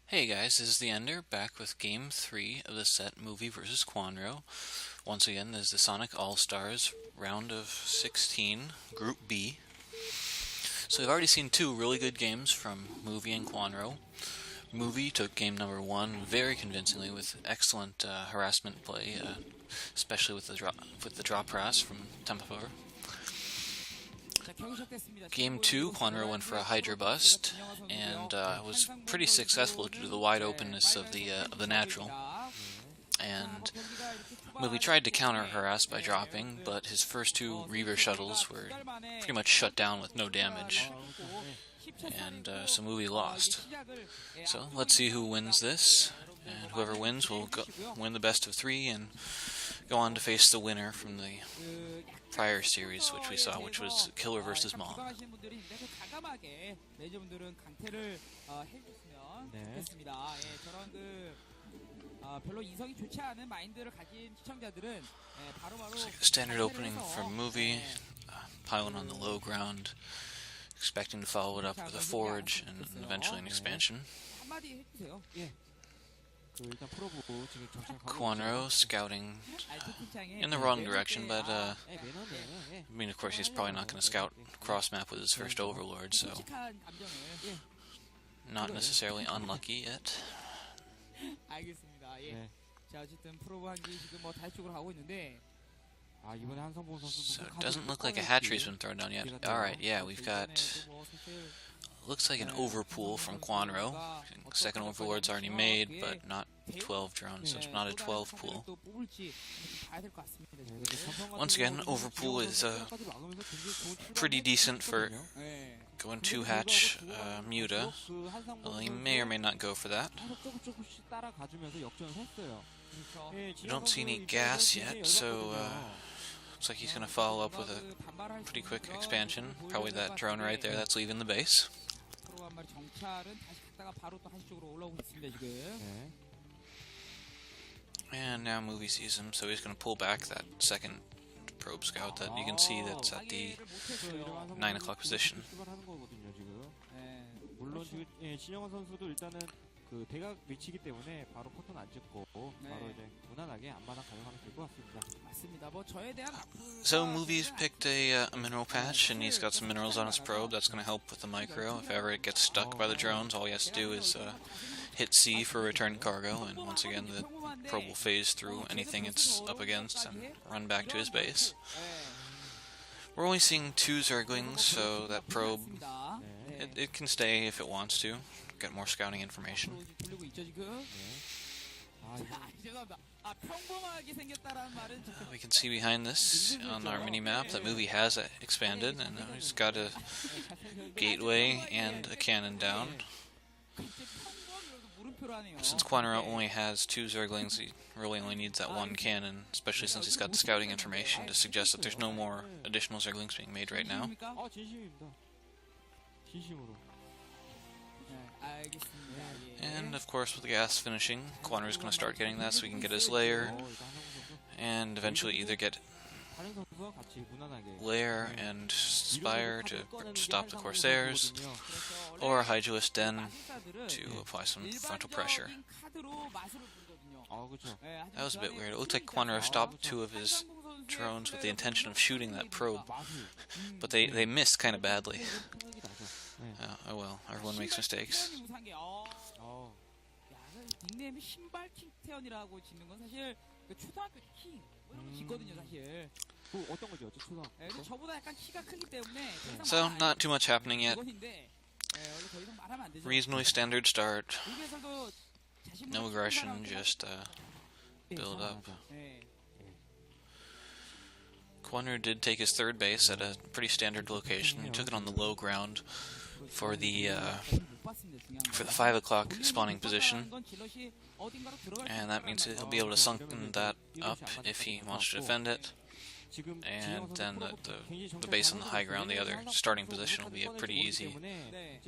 Hey guys, this is TheEnder back with Game 3 of the set Movie vs. Kwanro. Once again, this is the Sonic All-Stars round of 16, Group B. So we've already seen two really good games from Movie and Kwanro. Movie took game number 1 very convincingly with excellent harassment play, especially with the drop pass from Tempur. Game 2, Kwanro went for a Hydra Bust, and was pretty successful due to the wide openness of the natural. And Movie tried to counter harass by dropping, but his first two Reaver shuttles were pretty much shut down with no damage, and so Movie lost. So let's see who wins this, and whoever wins will win the best of 3 and go on to face the winner from the prior series, which we saw, which was Killer vs. Mom. Standard opening for Movie, piling on the low ground, expecting to follow it up with a forge and eventually an expansion. Kwanro scouting in the wrong direction, but I mean, of course, he's probably not going to scout cross map with his first Overlord, so not necessarily unlucky yet. So it doesn't look like a hatchery's been thrown down yet. Alright, yeah, we've got, looks like an overpool from Kwanro. Second Overlord's already made, but not 12 drones, so it's not a 12 pool. Once again, overpool is pretty decent for going 2-hatch Muta. Well, he may or may not go for that. We don't see any gas yet, so looks like he's going to follow up with a pretty quick expansion. Probably that drone right there that's leaving the base. And now Movie sees him, so he's going to pull back that second probe scout that you can see that's at the 9 o'clock position. So Movie's picked a mineral patch, and he's got some minerals on his probe. That's going to help with the micro. If ever it gets stuck by the drones, all he has to do is hit C for return cargo, and once again the probe will phase through anything it's up against and run back to his base. We're only seeing 2 Zerglings, so that probe, it can stay if it wants to. Get more scouting information. We can see behind this on our mini-map that Movie has expanded, and he's got a gateway and a cannon down. Since Kwanro only has 2 Zerglings, he really only needs that 1 cannon, especially since he's got the scouting information to suggest that there's no more additional Zerglings being made right now. And of course, with the gas finishing, Kwanro's going to start getting that so he can get his lair, and eventually either get lair and spire to stop the Corsairs, or a Hyduist Den to apply some frontal pressure. That was a bit weird. It looked like Kwanro stopped 2 of his drones with the intention of shooting that probe, but they missed kind of badly. Oh well, everyone makes mistakes. So, not too much happening yet. Reasonably standard start. No aggression, just build up. Kwanro did take his 3rd base at a pretty standard location. He took it on the low ground for the 5 o'clock spawning position, and that means he'll be able to sunken that up if he wants to defend it, and then the base on the high ground, the other starting position, will be a pretty easy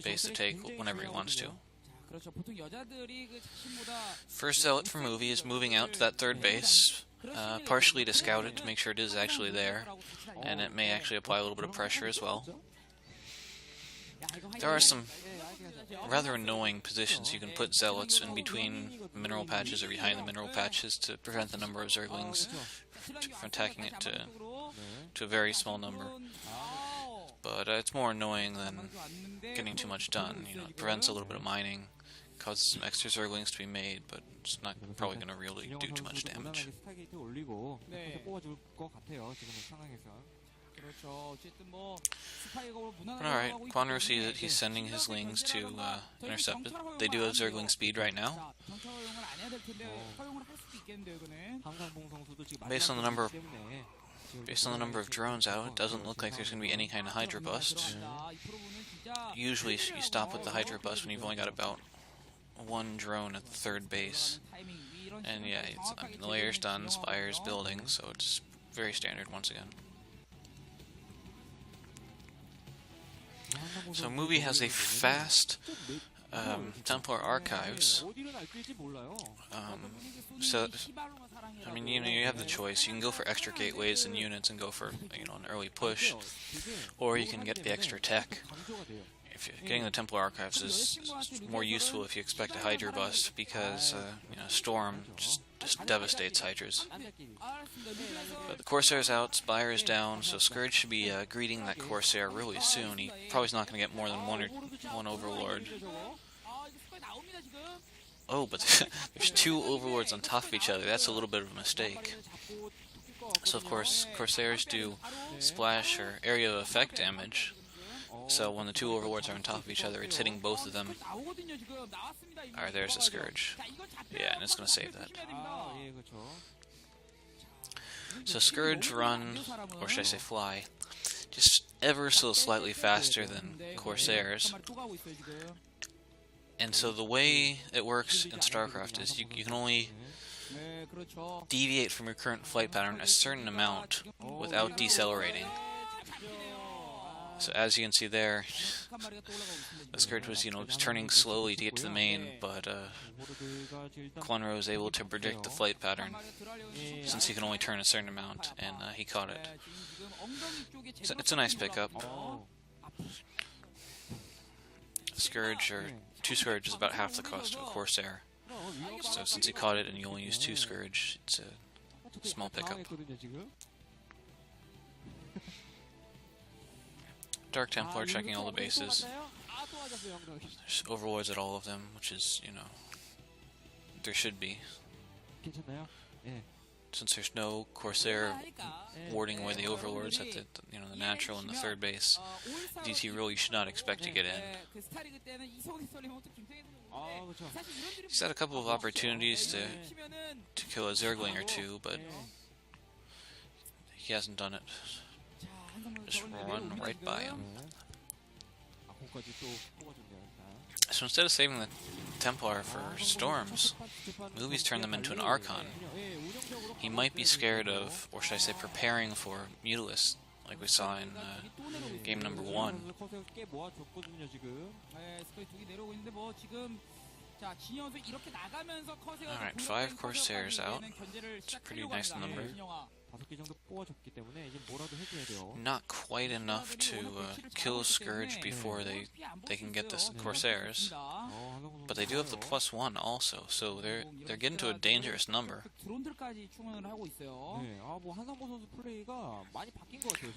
base to take whenever he wants to. First zealot for Movie is moving out to that 3rd base, partially to scout it to make sure it is actually there, and it may actually apply a little bit of pressure as well. There are some rather annoying positions. You can put zealots in between mineral patches or behind the mineral patches to prevent the number of zerglings from attacking it to a very small number. But it's more annoying than getting too much done. You know, it prevents a little bit of mining, causes some extra zerglings to be made, but it's not probably going to really do too much damage. Alright, Kwanro sees it. He's sending his lings to intercept it. They do have zergling speed right now. Based on the number of drones out, it doesn't look like there's going to be any kind of Hydra bust. Usually you stop with the Hydra bust when you've only got about one drone at the third base. And yeah, the layer's done, Spire's building, so it's very standard once again. So Movie has a fast Templar archives. So I mean, you know, you have the choice. You can go for extra gateways and units and go for, you know, an early push, or you can get the extra tech. Getting the Templar archives is more useful if you expect a Hydra bust, because you know, Storm just devastates Hydras. But the Corsair's out, Spire is down, so Scourge should be greeting that Corsair really soon. He probably is not going to get more than one Overlord. Oh, but there's two Overlords on top of each other. That's a little bit of a mistake. So of course, Corsairs do splash or area of effect damage. So when the two Overlords are on top of each other, it's hitting both of them. Alright, there's the Scourge. Yeah, and it's going to save that. So Scourge run, or should I say fly, just ever so slightly faster than Corsairs. And so the way it works in StarCraft is you can only deviate from your current flight pattern a certain amount without decelerating. So as you can see there, the Scourge was, you know, just turning slowly to get to the main, but Kwanro was able to predict the flight pattern, since he can only turn a certain amount, and he caught it. So it's a nice pickup. Scourge, or two Scourge, is about half the cost of a Corsair. So since he caught it and you only use two Scourge, it's a small pickup. Dark Templar checking all the bases. There's Overlords at all of them, which is, you know, there should be. Since there's no Corsair warding away the Overlords at the natural and the third base, DT really should not expect to get in. He's had a couple of opportunities to kill a Zergling or two, but he hasn't done it. Just run right by him. So instead of saving the Templar for Storms, Movie's turned them into an Archon. He might be scared of, or should I say preparing for, Mutalisk, like we saw in game number 1. Alright, 5 Corsairs out. It's a pretty nice number. Not quite enough to kill Scourge before they can get the Corsairs, but they do have the +1 also, so they're getting to a dangerous number.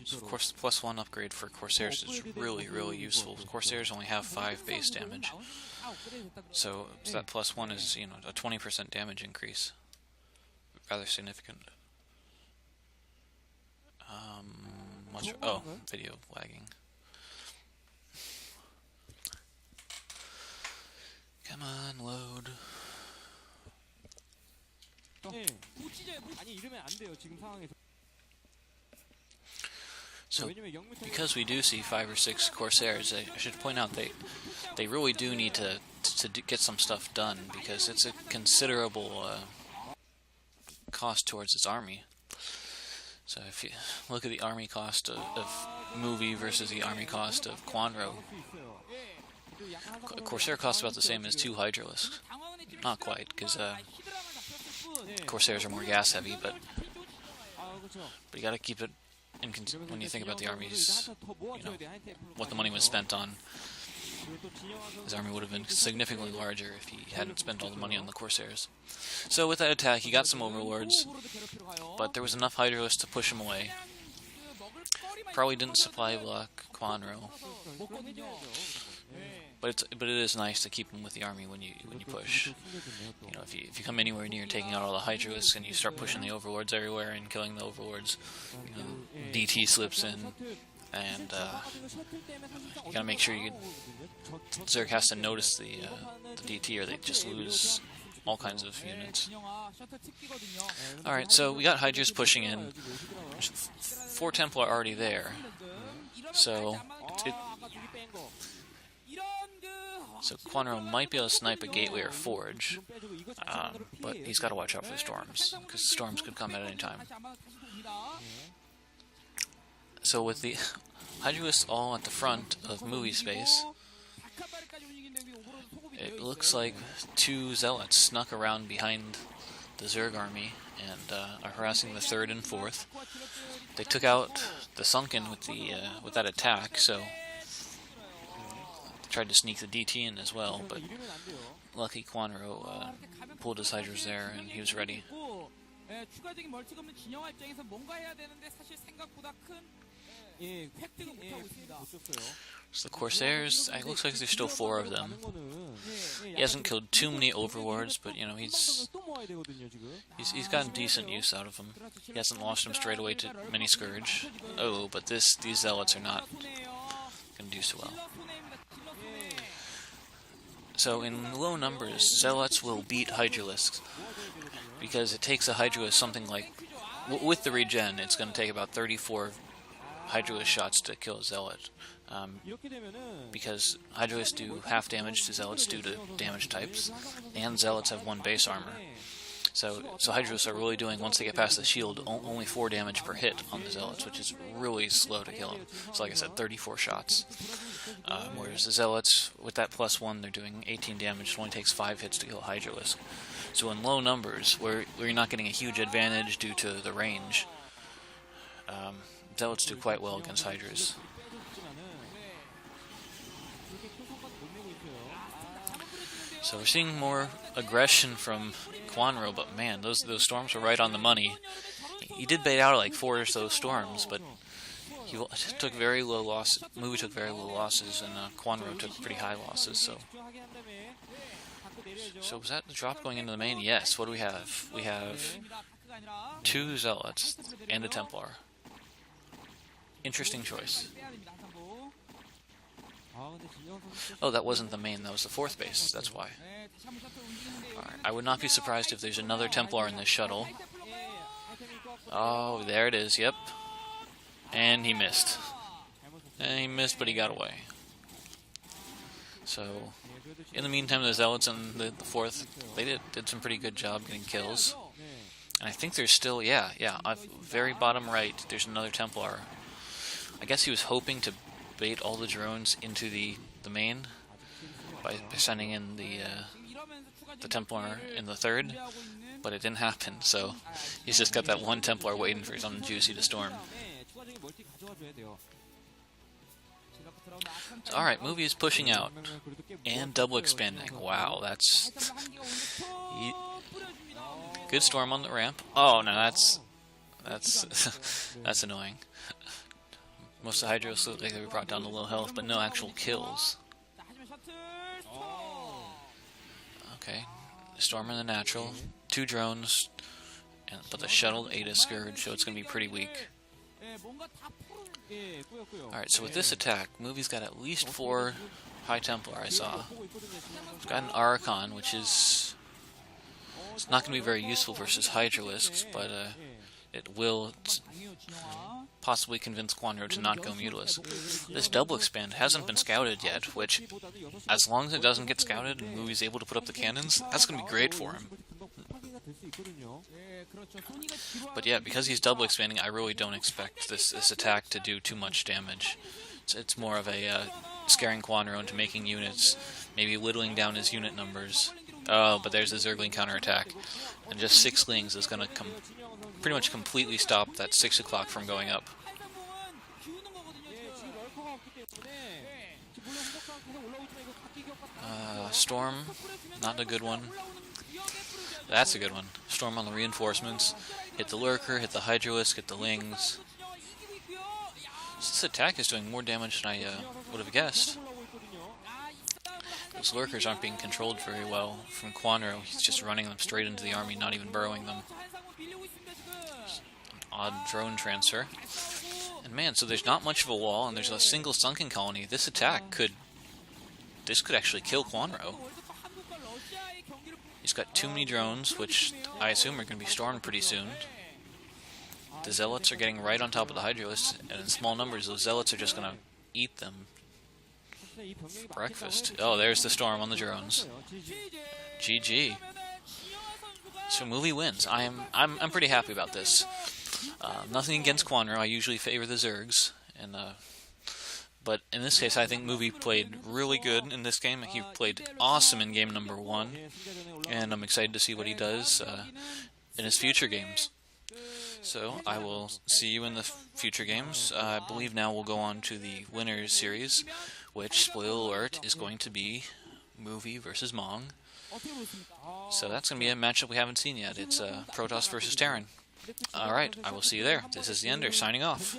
So of course the +1 upgrade for Corsairs is really useful. Corsairs only have 5 base damage, so that +1 is, you know, a 20% damage increase. Rather significant. Oh, video lagging. Come on, load. So, because we do see 5 or 6 Corsairs, I should point out they really do need to get some stuff done, because it's a considerable cost towards its army. So if you look at the army cost of Movie versus the army cost of Kwanro, Corsair costs about the same as 2 Hydralisks. Not quite, because Corsairs are more gas heavy, but you gotta keep it in when you think about the armies, you know, what the money was spent on. His army would have been significantly larger if he hadn't spent all the money on the Corsairs. So with that attack, he got some overlords, but there was enough Hydralisks to push him away. Probably didn't supply block Kwanro, but it is nice to keep him with the army when you push. You know, if you come anywhere near taking out all the Hydralisks and you start pushing the overlords everywhere and killing the overlords, you know, DT slips in, and you gotta make sure Zerg has to notice the DT, or they just lose all kinds of units. Alright, so we got Hydras pushing in. There's 4 Templar already there. So Kwanro might be able to snipe a gateway or forge, but he's got to watch out for the storms, because storms could come at any time. So with the Hydralisks all at the front of movie space, it looks like 2 Zealots snuck around behind the Zerg army and are harassing the 3rd and 4th. They took out the Sunken with that attack, so they tried to sneak the DT in as well, but lucky Kwanro pulled his Hydras there and he was ready. So the Corsairs, it looks like there's still 4 of them. He hasn't killed too many overlords, but you know, he's gotten decent use out of them. He hasn't lost them straight away to many Scourge. Oh, but these Zealots are not going to do so well. So in low numbers, Zealots will beat Hydralisks, because it takes a Hydralisk something like, with the regen, it's going to take about 34 Hydralisk shots to kill a Zealot, because Hydralisks do half damage to Zealots due to damage types, and Zealots have 1 base armor. So Hydralisks are really doing, once they get past the shield, only 4 damage per hit on the Zealots, which is really slow to kill them. So like I said, 34 shots. Whereas the Zealots, with that +1, they're doing 18 damage. It only takes 5 hits to kill a Hydralisk. So in low numbers, where you're not getting a huge advantage due to the range, Zealots do quite well against Hydras. So we're seeing more aggression from Kwanro, but man, those storms were right on the money. He did bait out like 4 or so storms, but he took very low losses. Movie took very low losses, and Kwanro took pretty high losses. So was that the drop going into the main? Yes. What do we have? We have 2 Zealots and a Templar. Interesting choice. Oh, that wasn't the main, that was the 4th base, that's why. Alright, I would not be surprised if there's another Templar in this shuttle. Oh, there it is, yep. And he missed. And he missed, but he got away. So, in the meantime, the Zealots and the 4th, they did some pretty good job getting kills. And I think there's still, yeah, very bottom right, there's another Templar. I guess he was hoping to bait all the drones into the main by sending in the Templar in the 3rd, but it didn't happen, so he's just got that 1 Templar waiting for something juicy to storm. Alright, movie is pushing out and double expanding. Wow, that's good storm on the ramp. Oh no, that's that's annoying. Most of the Hydros look like they were brought down to low health, but no actual kills. Okay, Storm in the natural, 2 drones, but the shuttle ate a Scourge, so it's going to be pretty weak. Alright, so with this attack, Movie's got at least 4 High Templar I saw. We've got an Archon, which is... it's not going to be very useful versus Hydralisks, but it will possibly convince Kwanro to not go Mutilus. This double expand hasn't been scouted yet, which, as long as it doesn't get scouted and Movie's able to put up the cannons, that's going to be great for him. But yeah, because he's double expanding, I really don't expect this attack to do too much damage. It's more of a scaring Kwanro into making units, maybe whittling down his unit numbers. Oh, but there's a Zergling counterattack. And just 6 Lings is going to pretty much completely stop that 6 o'clock from going up. Storm, not a good one. That's a good one. Storm on the reinforcements. Hit the Lurker, hit the Hydralisk, hit the Lings. This attack is doing more damage than I would have guessed. Those Lurkers aren't being controlled very well from Kwanro. He's just running them straight into the army, not even burrowing them. Odd drone transfer. And man, so there's not much of a wall, and there's a single sunken colony. This attack could actually kill Kwanro. He's got too many drones, which I assume are going to be stormed pretty soon. The Zealots are getting right on top of the Hydralisks, and in small numbers, those Zealots are just going to eat them for breakfast. Oh, there's the storm on the drones. GG. So Movie wins. I'm pretty happy about this. Nothing against Kwanro. I usually favor the Zergs, and but in this case, I think Movie played really good in this game. He played awesome in game number 1, and I'm excited to see what he does in his future games. So I will see you in the future games. I believe now we'll go on to the Winners Series, which, spoiler alert, is going to be Movie versus Mong. So that's going to be a matchup we haven't seen yet. It's Protoss versus Terran. Alright, I will see you there. This is TheEnder signing off.